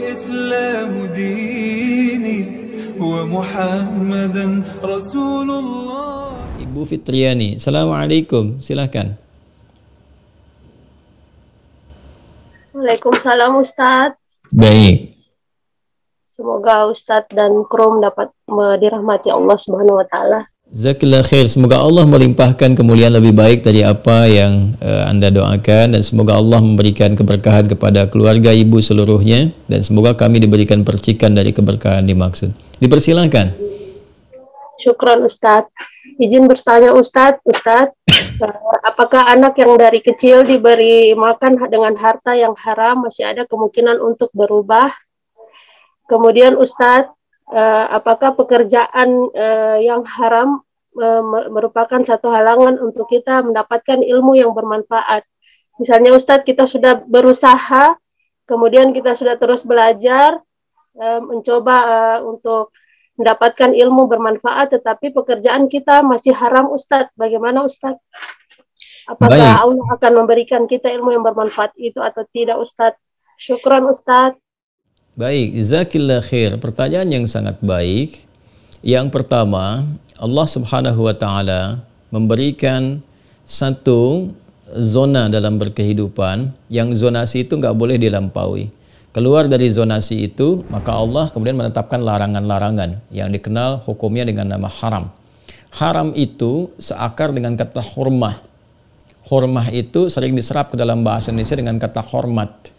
الإسلام ديني ومحمدا رسول الله. Ibu Fitriani, Assalamualaikum, silakan. Waalaikumsalam Ustadz. Baik. Semoga Ustadz dan Krom dapat dirahmati Allah Subhanahu wa taala. Jazakallah khair. Semoga Allah melimpahkan kemuliaan lebih baik dari apa yang Anda doakan, dan semoga Allah memberikan keberkahan kepada keluarga ibu seluruhnya, dan semoga kami diberikan percikan dari keberkahan dimaksud. Dipersilakan. Syukran Ustadz. Izin bertanya Ustadz, apakah anak yang dari kecil diberi makan dengan harta yang haram masih ada kemungkinan untuk berubah? Kemudian Ustadz, apakah pekerjaan yang haram merupakan satu halangan untuk kita mendapatkan ilmu yang bermanfaat? Misalnya Ustadz, kita sudah berusaha, kemudian kita sudah terus belajar, mencoba untuk mendapatkan ilmu bermanfaat, tetapi pekerjaan kita masih haram Ustadz. Bagaimana Ustadz? Apakah Baik. Allah akan memberikan kita ilmu yang bermanfaat itu atau tidak Ustadz? Syukran Ustadz. Baik, jazakallah khair. Pertanyaan yang sangat baik. Yang pertama, Allah Subhanahu wa taala memberikan satu zona dalam berkehidupan yang zonasi itu nggak boleh dilampaui. Keluar dari zonasi itu, maka Allah kemudian menetapkan larangan-larangan yang dikenal hukumnya dengan nama haram. Haram itu seakar dengan kata hurmah. Hurmah itu sering diserap ke dalam bahasa Indonesia dengan kata hormat.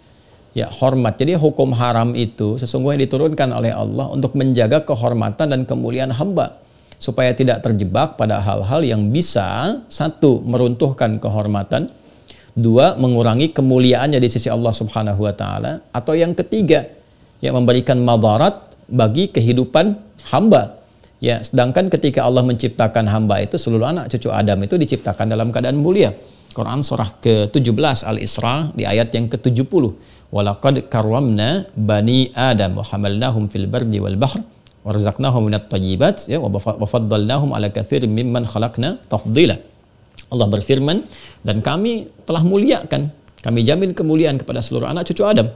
Ya, hormat. Jadi hukum haram itu sesungguhnya diturunkan oleh Allah untuk menjaga kehormatan dan kemuliaan hamba, supaya tidak terjebak pada hal-hal yang bisa, satu, meruntuhkan kehormatan, dua, mengurangi kemuliaannya di sisi Allah Subhanahu wa taala, atau yang ketiga, yang memberikan madarat bagi kehidupan hamba. Ya, sedangkan ketika Allah menciptakan hamba itu, seluruh anak cucu Adam itu diciptakan dalam keadaan mulia. Quran surah ke-17 Al-Isra di ayat yang ke-70. Walaqad karramna bani Adam wa hamalnahum fil bardi wal bahr warzaqnahum minat thayyibat wa faddalnahum ala katsirin mimman khalaqna tafdila. Allah berfirman, dan kami telah muliakan, kami jamin kemuliaan kepada seluruh anak cucu Adam,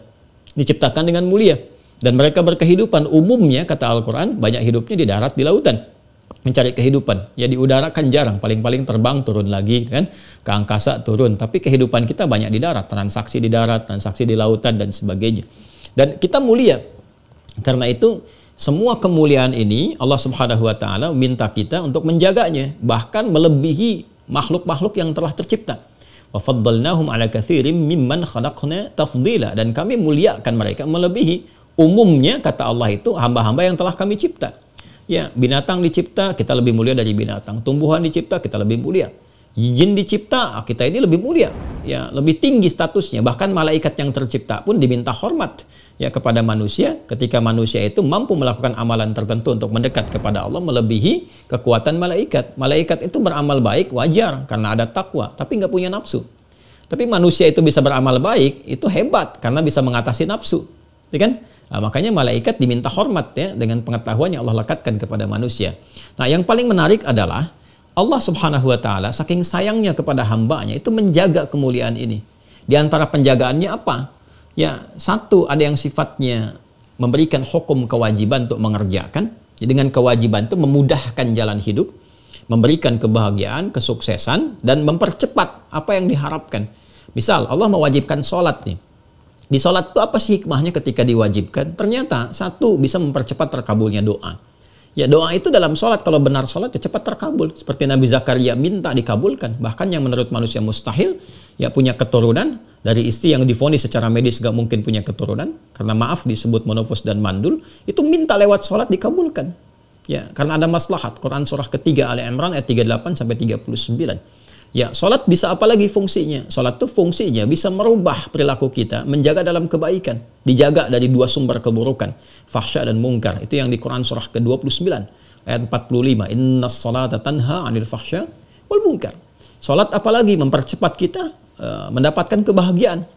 diciptakan dengan mulia, dan mereka berkehidupan. Umumnya kata Al-Quran, banyak hidupnya di darat, di lautan, mencari kehidupan. Ya, di udara kan jarang, paling-paling terbang turun lagi kan, ke angkasa turun, tapi kehidupan kita banyak di darat, transaksi di darat, transaksi di lautan dan sebagainya. Dan kita mulia. Karena itu semua kemuliaan ini Allah Subhanahu wa taala minta kita untuk menjaganya, bahkan melebihi makhluk-makhluk yang telah tercipta. Wa faddalnahum ala katsirin mimman khalaqna tafdila, dan kami muliakan mereka melebihi umumnya kata Allah itu hamba-hamba yang telah kami cipta. Ya, binatang dicipta, kita lebih mulia dari binatang. Tumbuhan dicipta, kita lebih mulia. Jin dicipta, kita ini lebih mulia. Ya, lebih tinggi statusnya. Bahkan malaikat yang tercipta pun diminta hormat ya kepada manusia, ketika manusia itu mampu melakukan amalan tertentu untuk mendekat kepada Allah melebihi kekuatan malaikat. Malaikat itu beramal baik wajar karena ada takwa, tapi nggak punya nafsu. Tapi manusia itu bisa beramal baik, itu hebat karena bisa mengatasi nafsu. Ya kan? Nah, makanya malaikat diminta hormat ya dengan pengetahuan yang Allah lekatkan kepada manusia. Nah, yang paling menarik adalah Allah Subhanahu wa taala saking sayangnya kepada hambanya itu menjaga kemuliaan ini. Di antara penjagaannya apa? Ya, satu, ada yang sifatnya memberikan hukum kewajiban untuk mengerjakan. Jadi dengan kewajiban itu memudahkan jalan hidup, memberikan kebahagiaan, kesuksesan, dan mempercepat apa yang diharapkan. Misal Allah mewajibkan sholat nih. Di sholat itu apa sih hikmahnya ketika diwajibkan? Ternyata satu, bisa mempercepat terkabulnya doa. Ya, doa itu dalam sholat, kalau benar sholat ya cepat terkabul. Seperti Nabi Zakaria minta dikabulkan. Bahkan yang menurut manusia mustahil, ya punya keturunan dari istri yang divonis secara medis gak mungkin punya keturunan, karena maaf disebut monofos dan mandul, itu minta lewat sholat dikabulkan. Ya, karena ada maslahat. Quran surah ketiga Ali Imran ayat 38 sampai 39. Ya, sholat bisa apa lagi fungsinya? Sholat itu fungsinya bisa merubah perilaku kita, menjaga dalam kebaikan, dijaga dari dua sumber keburukan, fahsya dan mungkar. Itu yang di Quran surah ke-29 ayat 45. Innas salata tanha 'anil fahsya wal munkar. Sholat apalagi mempercepat kita mendapatkan kebahagiaan.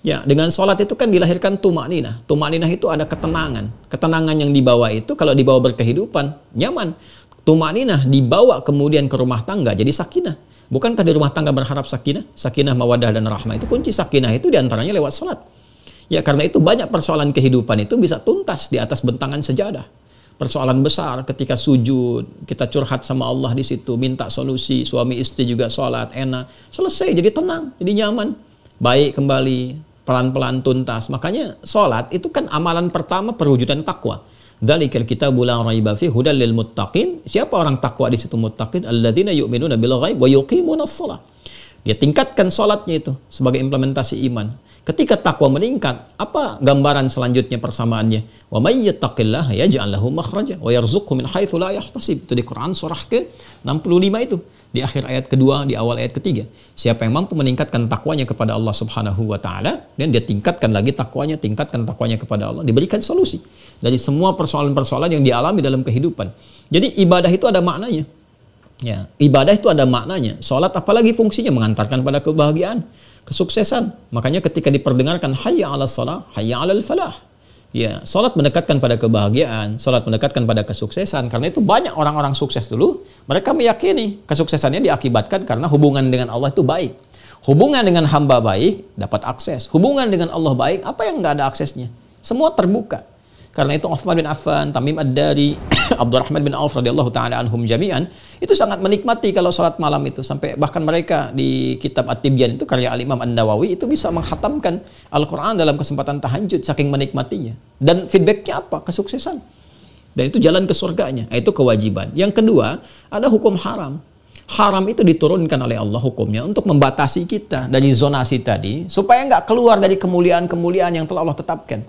Ya, dengan sholat itu kan dilahirkan tumakninah. Tumakninah itu ada ketenangan. Ketenangan yang dibawa itu kalau dibawa berkehidupan nyaman. Tumakninah dibawa kemudian ke rumah tangga jadi sakinah. Bukankah di rumah tangga berharap sakinah? Sakinah, mawadah, dan rahmah. Itu kunci sakinah itu diantaranya lewat sholat. Ya, karena itu banyak persoalan kehidupan itu bisa tuntas di atas bentangan sejadah. Persoalan besar ketika sujud, kita curhat sama Allah di situ, minta solusi, suami istri juga sholat, enak, selesai, jadi tenang, jadi nyaman, baik kembali, pelan-pelan tuntas. Makanya sholat itu kan amalan pertama perwujudan takwa. Dzalikal kitabu la raiba fihi hudal lil muttaqin. Siapa orang takwa di situ muttaqin? Alladzina yu'minuna bil ghaib wa yuqimunas shalah. Dia tingkatkan sholatnya itu sebagai implementasi iman. Ketika takwa meningkat, apa gambaran selanjutnya persamaannya? Wa may yattaqillaha yaj'al lahu makhraja wa yarzuqhu min haitsu la yahtasib. Itu di Quran surah ke-65 itu. Di akhir ayat kedua, di awal ayat ketiga. Siapa yang mampu meningkatkan takwanya kepada Allah Subhanahu wa taala, dan dia tingkatkan lagi takwanya kepada Allah, diberikan solusi dari semua persoalan-persoalan yang dialami dalam kehidupan. Jadi ibadah itu ada maknanya. Ya, ibadah itu ada maknanya. Salat apalagi fungsinya mengantarkan pada kebahagiaan, kesuksesan. Makanya ketika diperdengarkan hayya 'alas shalah, hayya 'alal falah. Ya, salat mendekatkan pada kebahagiaan, salat mendekatkan pada kesuksesan. Karena itu banyak orang-orang sukses dulu, mereka meyakini kesuksesannya diakibatkan karena hubungan dengan Allah itu baik. Hubungan dengan hamba baik, dapat akses. Hubungan dengan Allah baik, apa yang nggak ada aksesnya? Semua terbuka. Karena itu Utsman bin Affan, Tamim Ad-Dari, Abdurrahman bin Auf radhiyallahu taala anhum jami'an itu sangat menikmati kalau salat malam itu, sampai bahkan mereka di kitab At-Tibyan itu karya Al-Imam An-Nawawi itu bisa menghatamkan Al-Qur'an dalam kesempatan tahajud saking menikmatinya. Dan feedbacknya apa? Kesuksesan. Dan itu jalan ke surganya. Itu kewajiban. Yang kedua, ada hukum haram. Haram itu diturunkan oleh Allah hukumnya untuk membatasi kita dari zonasi tadi supaya nggak keluar dari kemuliaan-kemuliaan yang telah Allah tetapkan.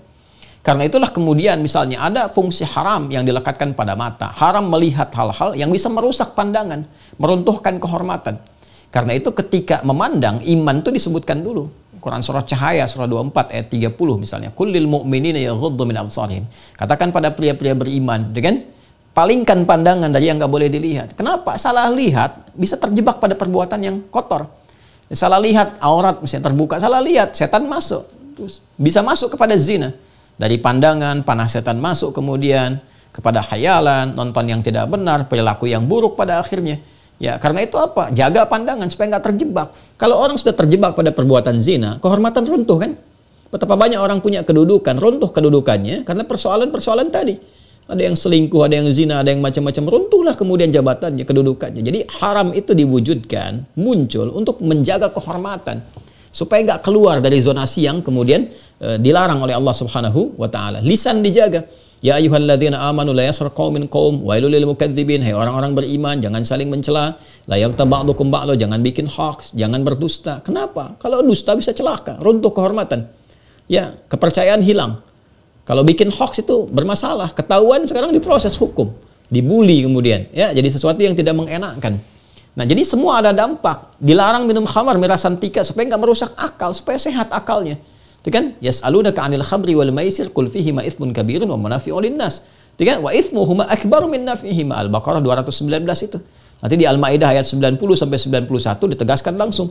Karena itulah kemudian misalnya ada fungsi haram yang dilekatkan pada mata. Haram melihat hal-hal yang bisa merusak pandangan, meruntuhkan kehormatan. Karena itu ketika memandang, iman itu disebutkan dulu. Quran surah Cahaya surah 24 ayat 30 misalnya. Kullil mu'minina yaghuddu min absarihim. Katakan pada pria-pria beriman, kan? Palingkan pandangan dari yang nggak boleh dilihat. Kenapa? Salah lihat bisa terjebak pada perbuatan yang kotor. Salah lihat aurat misalnya terbuka, salah lihat setan masuk. Terus bisa masuk kepada zina. Dari pandangan, panah setan masuk kemudian kepada khayalan, nonton yang tidak benar, perilaku yang buruk pada akhirnya. Ya, karena itu apa? Jaga pandangan supaya nggak terjebak. Kalau orang sudah terjebak pada perbuatan zina, kehormatan runtuh kan? Betapa banyak orang punya kedudukan, runtuh kedudukannya karena persoalan-persoalan tadi. Ada yang selingkuh, ada yang zina, ada yang macam-macam, runtuhlah kemudian jabatannya, kedudukannya. Jadi haram itu diwujudkan, muncul untuk menjaga kehormatan. Supaya nggak keluar dari zonasi yang kemudian dilarang oleh Allah Subhanahu wa taala. Lisan dijaga. Ya ayyuhalladzina amanu la yaskhar qaumin qaum wailul lil mukadzibin. Hai orang-orang beriman, jangan saling mencela. La yaghtab ba'dukum ba'dha, jangan bikin hoax, jangan berdusta. Kenapa? Kalau dusta bisa celaka, runtuh kehormatan. Ya, kepercayaan hilang. Kalau bikin hoax itu bermasalah, ketahuan sekarang diproses hukum, dibully kemudian, ya, jadi sesuatu yang tidak mengenakkan. Nah, jadi semua ada dampak. Dilarang minum khamar, miras antika supaya nggak merusak akal, supaya sehat akalnya. Itu kan? Yas'alunaka 'anil khamri wal maisir qul fihima itsmun kabirun wa manafi'u lin-nas. Itu kan? Wa itsmuhuma akbaru min naf'ihima. Al-Baqarah 219 itu. Nanti di Al-Maidah ayat 90 sampai 91 ditegaskan langsung.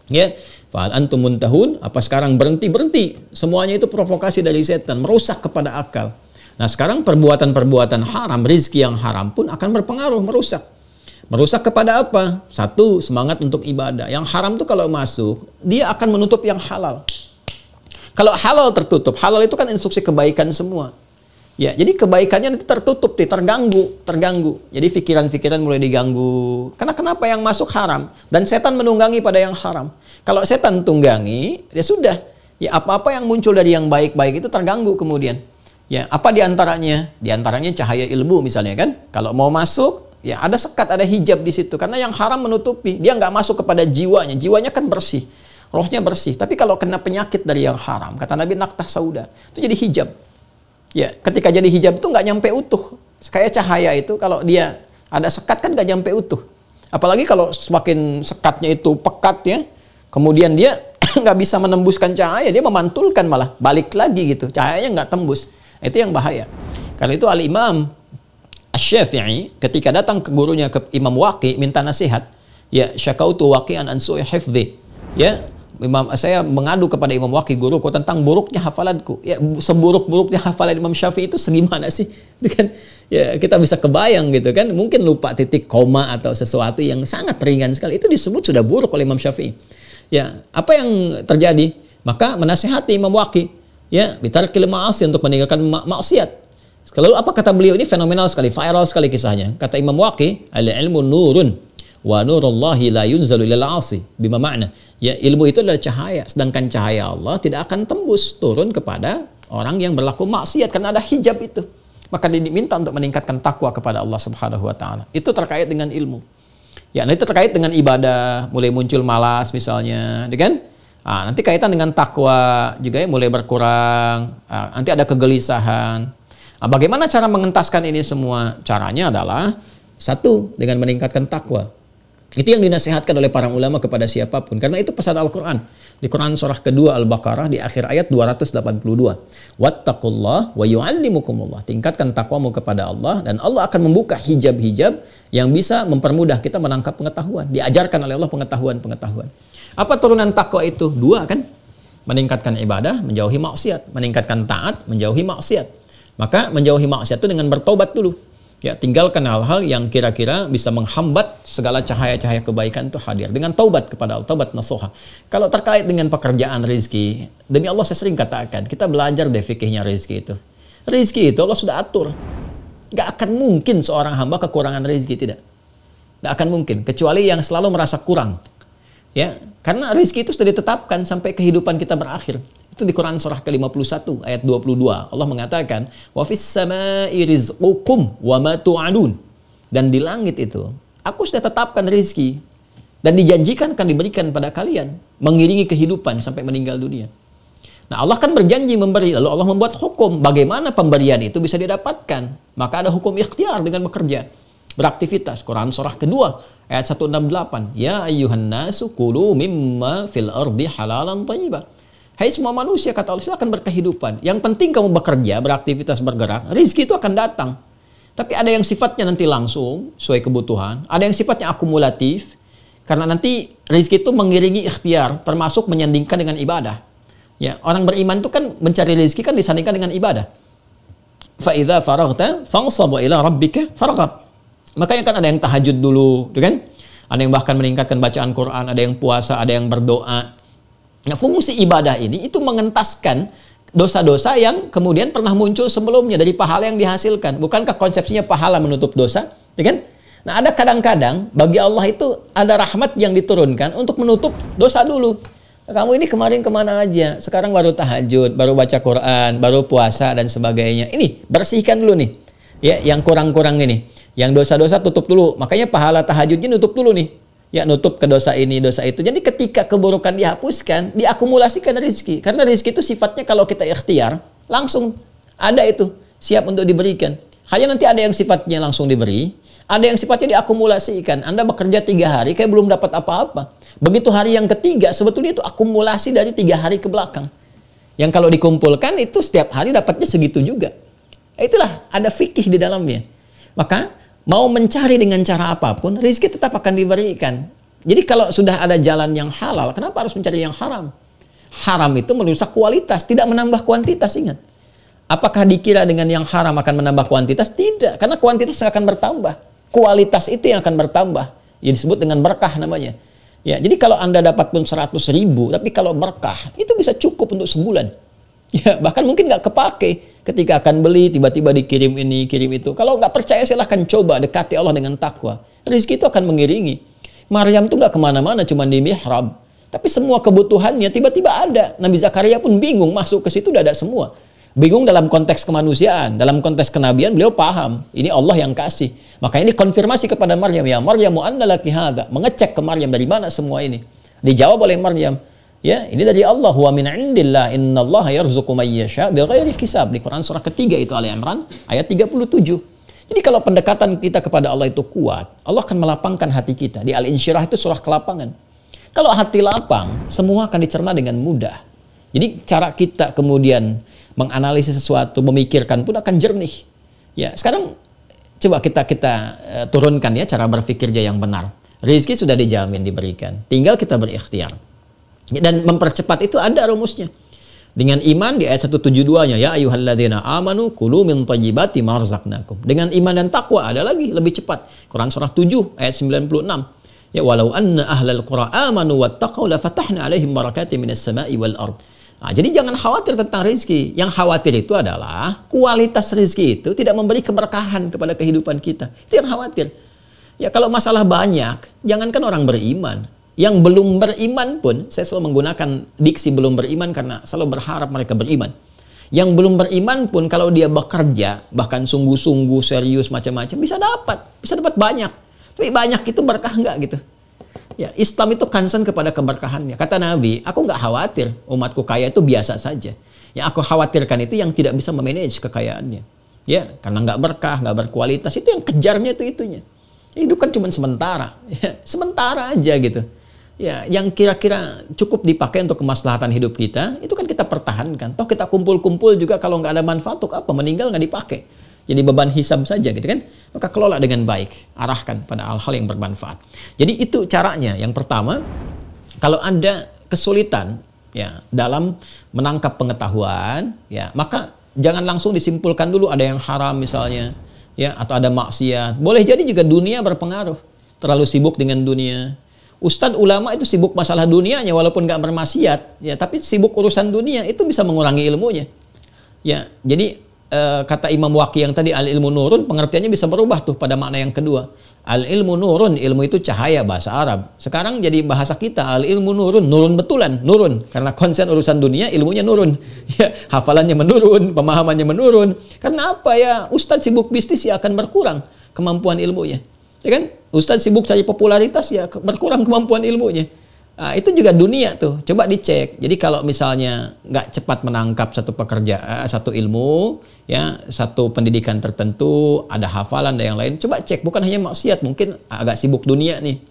Ya, fa'al antum muntahun, apa sekarang berhenti? Semuanya itu provokasi dari setan, merusak kepada akal. Nah, sekarang perbuatan-perbuatan haram, rizki yang haram pun akan berpengaruh, merusak. Merusak kepada apa? Satu, semangat untuk ibadah. Yang haram tuh kalau masuk, dia akan menutup yang halal. Kalau halal tertutup, halal itu kan instruksi kebaikan semua. Ya, jadi kebaikannya nanti tertutup, terganggu. Jadi pikiran-pikiran mulai diganggu. Karena kenapa yang masuk haram? Dan setan menunggangi pada yang haram. Kalau setan tunggangi, ya sudah. Ya apa-apa yang muncul dari yang baik-baik itu terganggu kemudian. Ya, apa diantaranya? Diantaranya cahaya ilmu misalnya kan. Kalau mau masuk, ya ada sekat, ada hijab di situ. Karena yang haram menutupi. Dia nggak masuk kepada jiwanya. Jiwanya kan bersih. Rohnya bersih. Tapi kalau kena penyakit dari yang haram, kata Nabi, naktah sauda. Itu jadi hijab. Ya, ketika jadi hijab itu nggak nyampe utuh. Kayak cahaya itu kalau dia ada sekat kan nggak nyampe utuh. Apalagi kalau semakin sekatnya itu pekat ya, kemudian dia nggak bisa menembuskan cahaya, dia memantulkan malah balik lagi gitu. Cahayanya nggak tembus. Itu yang bahaya. Karena itu Al-Imam Asy-Syafi'i ketika datang ke gurunya, ke Imam Waqi, minta nasihat. Ya, syakautu waqi'an an su'i hifdzi. Ya, saya mengadu kepada Imam Waqi, guruku, tentang buruknya hafalanku. Ya, seburuk-buruknya hafalan Imam Syafi'i itu segimana sih? Kan, ya, kita bisa kebayang gitu kan. Mungkin lupa titik koma atau sesuatu yang sangat ringan sekali. Itu disebut sudah buruk oleh Imam Syafi'i. Ya, apa yang terjadi? Maka menasihati Imam Waqi. Ya, bitarkil ma'asi, untuk meninggalkan maksiat. Lalu apa kata beliau? Ini fenomenal sekali, viral sekali kisahnya. Kata Imam Waqi, al-ilmu nurun wa nurullahi la yunzalu ilal 'asi. Bima makna? Ya, ilmu itu adalah cahaya, sedangkan cahaya Allah tidak akan tembus turun kepada orang yang berlaku maksiat karena ada hijab itu. Maka diminta untuk meningkatkan takwa kepada Allah Subhanahu wa taala. Itu terkait dengan ilmu. Ya, nanti terkait dengan ibadah, mulai muncul malas misalnya, kan? Nanti kaitan dengan takwa juga ya, mulai berkurang. Nanti ada kegelisahan. Bagaimana cara mengentaskan ini semua? Caranya adalah satu, dengan meningkatkan takwa. Itu yang dinasihatkan oleh para ulama kepada siapapun. Karena itu pesan Al-Quran. Di Quran surah kedua Al-Baqarah di akhir ayat 282. Wattaqullah wa yu'allimukumullah. Tingkatkan takwamu kepada Allah dan Allah akan membuka hijab-hijab yang bisa mempermudah kita menangkap pengetahuan. Diajarkan oleh Allah pengetahuan-pengetahuan. Apa turunan takwa itu? Dua kan? Meningkatkan ibadah, menjauhi maksiat. Meningkatkan taat, menjauhi maksiat. Maka menjauhi maksiat itu dengan bertobat dulu. Ya, tinggalkan hal-hal yang kira-kira bisa menghambat segala cahaya-cahaya kebaikan itu hadir. Dengan taubat kepada Allah, taubat nasuha. Kalau terkait dengan pekerjaan rezeki, demi Allah saya sering katakan, kita belajar deh fikihnya rezeki itu. Rezeki itu Allah sudah atur. Gak akan mungkin seorang hamba kekurangan rezeki, tidak. Gak akan mungkin, kecuali yang selalu merasa kurang. Ya, karena rezeki itu sudah ditetapkan sampai kehidupan kita berakhir. Itu di Quran surah ke-51 ayat 22. Allah mengatakan, "Wa fis samai rizqukum wa ma tu'adun." Dan di langit itu, aku sudah tetapkan rezeki dan dijanjikan akan diberikan pada kalian, mengiringi kehidupan sampai meninggal dunia. Nah, Allah kan berjanji memberi, lalu Allah membuat hukum bagaimana pemberian itu bisa didapatkan. Maka ada hukum ikhtiar dengan bekerja, beraktivitas. Quran surah kedua ayat 168. Ya ayyuhan nasu kulu mimma fil ardi halalan thayyibah. Hai semua manusia, kata Allah, silakan berkehidupan. Yang penting kamu bekerja, beraktivitas, bergerak, rezeki itu akan datang. Tapi ada yang sifatnya nanti langsung, sesuai kebutuhan. Ada yang sifatnya akumulatif, karena nanti rezeki itu mengiringi ikhtiar, termasuk menyandingkan dengan ibadah. Ya, orang beriman itu kan mencari rezeki kan disandingkan dengan ibadah. Fa idza faraghta fansab ila rabbika farghab. Makanya kan ada yang tahajud dulu, kan? Ada yang bahkan meningkatkan bacaan Quran, ada yang puasa, ada yang berdoa. Nah, fungsi ibadah ini itu mengentaskan dosa-dosa yang kemudian pernah muncul sebelumnya dari pahala yang dihasilkan. Bukankah konsepsinya pahala menutup dosa? Ya kan? Nah, ada kadang-kadang bagi Allah itu ada rahmat yang diturunkan untuk menutup dosa dulu. Kamu ini kemarin kemana aja? Sekarang baru tahajud, baru baca Quran, baru puasa dan sebagainya. Ini bersihkan dulu nih. Ya, yang kurang-kurang ini. Yang dosa-dosa tutup dulu. Makanya pahala tahajudnya nutup dulu nih. Ya, nutup ke dosa ini, dosa itu. Jadi ketika keburukan dihapuskan, diakumulasikan rezeki. Karena rezeki itu sifatnya kalau kita ikhtiar, langsung ada itu, siap untuk diberikan. Hanya nanti ada yang sifatnya langsung diberi, ada yang sifatnya diakumulasikan. Anda bekerja 3 hari, kayak belum dapat apa-apa. Begitu hari yang ketiga, sebetulnya itu akumulasi dari 3 hari ke belakang. Yang kalau dikumpulkan, itu setiap hari dapatnya segitu juga. Itulah, ada fikih di dalamnya. Maka, mau mencari dengan cara apapun, rezeki tetap akan diberikan. Jadi kalau sudah ada jalan yang halal, kenapa harus mencari yang haram? Haram itu merusak kualitas, tidak menambah kuantitas, ingat. Apakah dikira dengan yang haram akan menambah kuantitas? Tidak, karena kuantitas akan bertambah. Kualitas itu yang akan bertambah. Yang disebut dengan berkah namanya. Ya, jadi kalau Anda dapat pun 100.000, tapi kalau berkah, itu bisa cukup untuk sebulan. Ya, bahkan mungkin nggak kepake ketika akan beli, tiba-tiba dikirim ini, kirim itu. Kalau nggak percaya, silahkan coba dekati Allah dengan takwa. Rezeki itu akan mengiringi. Maryam tuh nggak kemana-mana, cuma di mihrab. Tapi semua kebutuhannya tiba-tiba ada. Nabi Zakaria pun bingung, masuk ke situ udah ada semua. Bingung dalam konteks kemanusiaan, dalam konteks kenabian beliau paham. Ini Allah yang kasih. Makanya ini konfirmasi kepada Maryam. Ya Maryam, anna laki hadza. Mengecek ke Maryam, dari mana semua ini. Dijawab oleh Maryam. Ya, ini dari Allah, wa min indillah, innallaha yarzuqu may yasha bighairi hisab. Di Quran surah ketiga itu Ali Imran ayat 37. Jadi kalau pendekatan kita kepada Allah itu kuat, Allah akan melapangkan hati kita. Di Al-Insyirah itu surah kelapangan. Kalau hati lapang, semua akan dicerna dengan mudah. Jadi cara kita kemudian menganalisis sesuatu, memikirkan pun akan jernih. Ya, sekarang coba kita turunkan ya cara berpikirnya yang benar. Rezeki sudah dijamin diberikan, tinggal kita berikhtiar. Dan mempercepat itu ada rumusnya. Dengan iman di ayat 172-nya, ya ayyuhalladzina amanu kulu min thayyibati ma razaqnakum. Dengan iman dan takwa ada lagi lebih cepat. Quran surah 7 ayat 96. Ya walau anna ahlal qura amanu wattaqau la fatahna alaihim barakatin minas sama'i wal ard. Nah, jadi jangan khawatir tentang rezeki. Yang khawatir itu adalah kualitas rezeki itu tidak memberi keberkahan kepada kehidupan kita. Itu yang khawatir. Ya kalau masalah banyak, jangankan orang beriman. Yang belum beriman pun, saya selalu menggunakan diksi belum beriman karena selalu berharap mereka beriman. Yang belum beriman pun kalau dia bekerja, bahkan sungguh-sungguh, serius, macam-macam, bisa dapat banyak. Tapi banyak itu berkah enggak gitu. Ya, Islam itu concern kepada keberkahannya. Kata Nabi, aku nggak khawatir umatku kaya itu biasa saja. Yang aku khawatirkan itu yang tidak bisa memanage kekayaannya. Ya, karena nggak berkah, nggak berkualitas, itu yang kejarnya itu itunya. Hidup kan cuma sementara, ya, sementara aja gitu. Ya, yang kira-kira cukup dipakai untuk kemaslahatan hidup kita, itu kan kita pertahankan. Toh kita kumpul-kumpul juga kalau nggak ada manfaat, untuk apa? Meninggal nggak dipakai. Jadi beban hisab saja gitu kan. Maka kelola dengan baik, arahkan pada hal-hal yang bermanfaat. Jadi itu caranya. Yang pertama, kalau ada kesulitan ya dalam menangkap pengetahuan, ya maka jangan langsung disimpulkan dulu ada yang haram misalnya, ya atau ada maksiat. Boleh jadi juga dunia berpengaruh. Terlalu sibuk dengan dunia. Ustadz ulama itu sibuk masalah dunianya walaupun nggak bermaksiat, ya tapi sibuk urusan dunia itu bisa mengurangi ilmunya. Ya, jadi kata Imam Waqi yang tadi al-ilmu nurun, pengertiannya bisa berubah tuh pada makna yang kedua. Al-ilmu nurun, ilmu itu cahaya bahasa Arab. Sekarang jadi bahasa kita, al-ilmu nurun, nurun betulan, nurun. Karena konsen urusan dunia, ilmunya nurun. Ya, hafalannya menurun, pemahamannya menurun. Karena apa ya? Ustadz sibuk bisnis ya akan berkurang kemampuan ilmunya. Ya kan? Ustadz sibuk cari popularitas ya berkurang kemampuan ilmunya. Nah, itu juga dunia tuh. Coba dicek. Jadi kalau misalnya nggak cepat menangkap satu pekerjaan, satu ilmu, ya, satu pendidikan tertentu, ada hafalan dan yang lain, coba cek. Bukan hanya maksiat, mungkin agak sibuk dunia nih.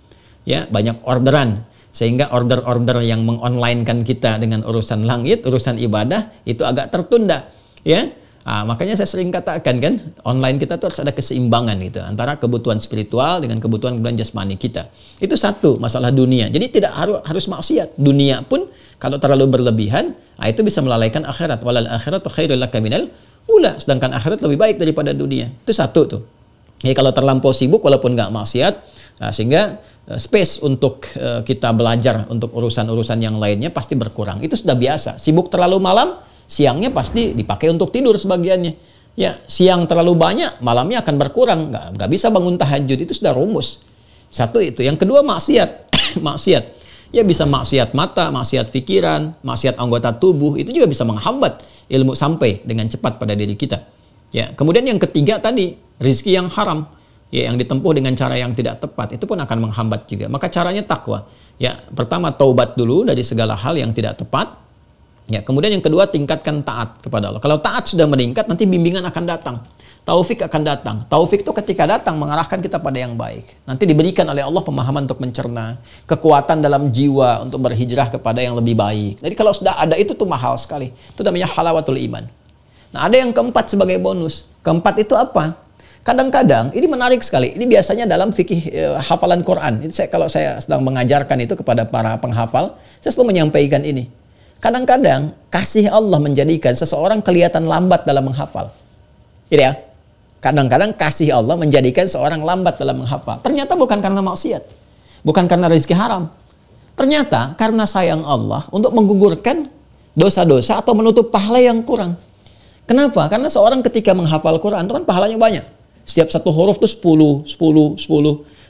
Ya, banyak orderan. Sehingga order-order yang mengonlinekan kita dengan urusan langit, urusan ibadah, itu agak tertunda. Ya. Nah, makanya saya sering katakan kan, online kita tuh harus ada keseimbangan gitu antara kebutuhan spiritual dengan kebutuhan jasmani kita. Itu satu masalah dunia. Jadi tidak harus maksiat. Dunia pun kalau terlalu berlebihan, nah itu bisa melalaikan akhirat. Walal akhiratu khairul laka minal ula. Sedangkan akhirat lebih baik daripada dunia. Itu satu tuh. Jadi kalau terlampau sibuk walaupun nggak maksiat, nah, sehingga space untuk kita belajar untuk urusan-urusan yang lainnya pasti berkurang. Itu sudah biasa. Sibuk terlalu malam, siangnya pasti dipakai untuk tidur sebagiannya. Ya, siang terlalu banyak, malamnya akan berkurang. Nggak bisa bangun tahajud, itu sudah rumus. Satu itu. Yang kedua maksiat. Maksiat. Ya bisa maksiat mata, maksiat pikiran, maksiat anggota tubuh. Itu juga bisa menghambat ilmu sampai dengan cepat pada diri kita. Ya, kemudian yang ketiga tadi, rizki yang haram. Ya, yang ditempuh dengan cara yang tidak tepat. Itu pun akan menghambat juga. Maka caranya takwa. Ya, pertama taubat dulu dari segala hal yang tidak tepat. Ya, kemudian yang kedua tingkatkan taat kepada Allah. Kalau taat sudah meningkat, nanti bimbingan akan datang. Taufik akan datang. Taufik itu ketika datang mengarahkan kita pada yang baik. Nanti diberikan oleh Allah pemahaman untuk mencerna, kekuatan dalam jiwa untuk berhijrah kepada yang lebih baik. Jadi kalau sudah ada itu tuh mahal sekali. Itu namanya halawatul iman. Nah, ada yang keempat sebagai bonus. Keempat itu apa? Kadang-kadang ini menarik sekali. Ini biasanya dalam fikih hafalan Quran. Itu kalau saya sedang mengajarkan itu kepada para penghafal, saya selalu menyampaikan ini. Kadang-kadang kasih Allah menjadikan seseorang kelihatan lambat dalam menghafal. Gitu ya. Kadang-kadang kasih Allah menjadikan seorang lambat dalam menghafal. Ternyata bukan karena maksiat. Bukan karena rezeki haram. Ternyata karena sayang Allah untuk menggugurkan dosa-dosa atau menutup pahala yang kurang. Kenapa? Karena seorang ketika menghafal Quran itu kan pahalanya banyak. Setiap satu huruf itu 10.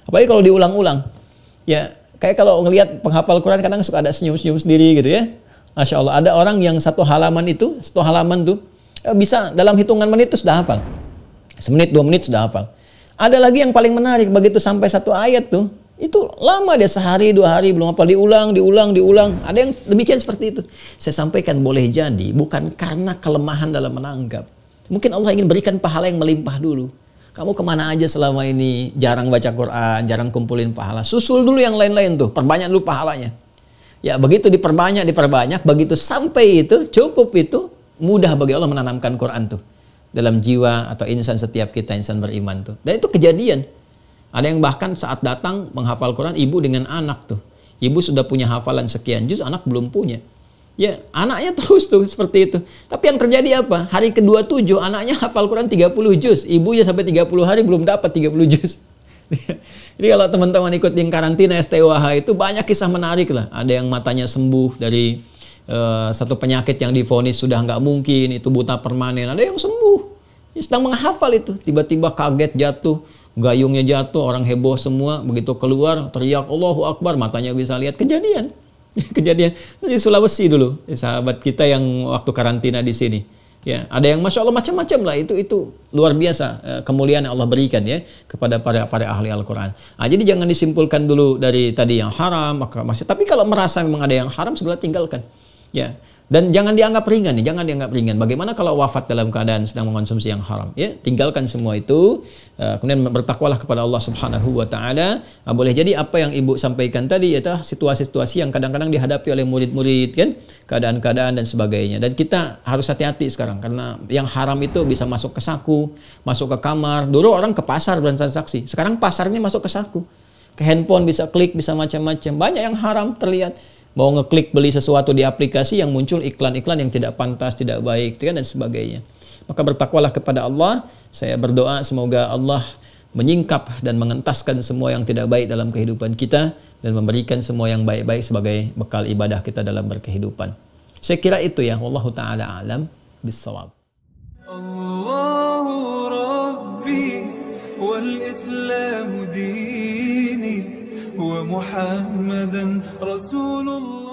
Apalagi kalau diulang-ulang. Ya, kayak kalau ngelihat penghafal Quran kadang suka ada senyum-senyum sendiri gitu ya. Masya Allah, ada orang yang satu halaman tuh bisa dalam hitungan menit itu sudah hafal. Semenit, 2 menit sudah hafal. Ada lagi yang paling menarik, begitu sampai satu ayat tuh, itu lama dia sehari, 2 hari belum hafal, diulang. Ada yang demikian seperti itu. Saya sampaikan boleh jadi bukan karena kelemahan dalam menanggap. Mungkin Allah ingin berikan pahala yang melimpah dulu. Kamu kemana aja selama ini, jarang baca Quran, jarang kumpulin pahala. Susul dulu yang lain-lain tuh, perbanyak dulu pahalanya. Ya begitu diperbanyak, begitu sampai itu, cukup itu, mudah bagi Allah menanamkan Quran tuh dalam jiwa atau insan setiap kita, insan beriman tuh. Dan itu kejadian. Ada yang bahkan saat datang menghafal Quran, ibu dengan anak tuh. Ibu sudah punya hafalan sekian juz, anak belum punya. Ya, anaknya terus tuh seperti itu. Tapi yang terjadi apa? Hari ke-27 anaknya hafal Quran 30 juz. Ibunya sampai 30 hari belum dapat 30 juz. Jadi kalau teman-teman ikut yang karantina STWH itu banyak kisah menarik lah. Ada yang matanya sembuh dari satu penyakit yang divonis sudah nggak mungkin, itu buta permanen, ada yang sembuh, sedang menghafal itu, tiba-tiba kaget jatuh, gayungnya jatuh, orang heboh semua, begitu keluar teriak Allahu Akbar, matanya bisa lihat. Kejadian kejadian di Sulawesi dulu, sahabat kita yang waktu karantina di sini. Ya, ada yang masya Allah macam-macam lah, itu luar biasa kemuliaan yang Allah berikan ya kepada para ahli Al-Quran. Nah, jadi jangan disimpulkan dulu dari tadi yang haram, maka masih. Tapi kalau merasa memang ada yang haram, segera tinggalkan. Ya, dan jangan dianggap ringan nih, jangan dianggap ringan. Bagaimana kalau wafat dalam keadaan sedang mengkonsumsi yang haram? Ya, tinggalkan semua itu. Kemudian bertakwalah kepada Allah Subhanahu wa taala. Boleh jadi apa yang Ibu sampaikan tadi yaitu situasi-situasi yang kadang-kadang dihadapi oleh murid-murid kan, keadaan-keadaan dan sebagainya. Dan kita harus hati-hati sekarang karena yang haram itu bisa masuk ke saku, masuk ke kamar. Dulu orang ke pasar bertransaksi. Sekarang pasarnya masuk ke saku. Ke handphone bisa klik, bisa macam-macam. Banyak yang haram terlihat. Mau ngeklik beli sesuatu di aplikasi yang muncul iklan-iklan yang tidak pantas, tidak baik, dan sebagainya. Maka bertakwalah kepada Allah. Saya berdoa semoga Allah menyingkap dan mengentaskan semua yang tidak baik dalam kehidupan kita dan memberikan semua yang baik-baik sebagai bekal ibadah kita dalam berkehidupan. Saya kira itu ya. Wallahu ta'ala a'lam bissawab. Allahu Rabbi wal Islamu dini wa Muhammadan Rasulullah.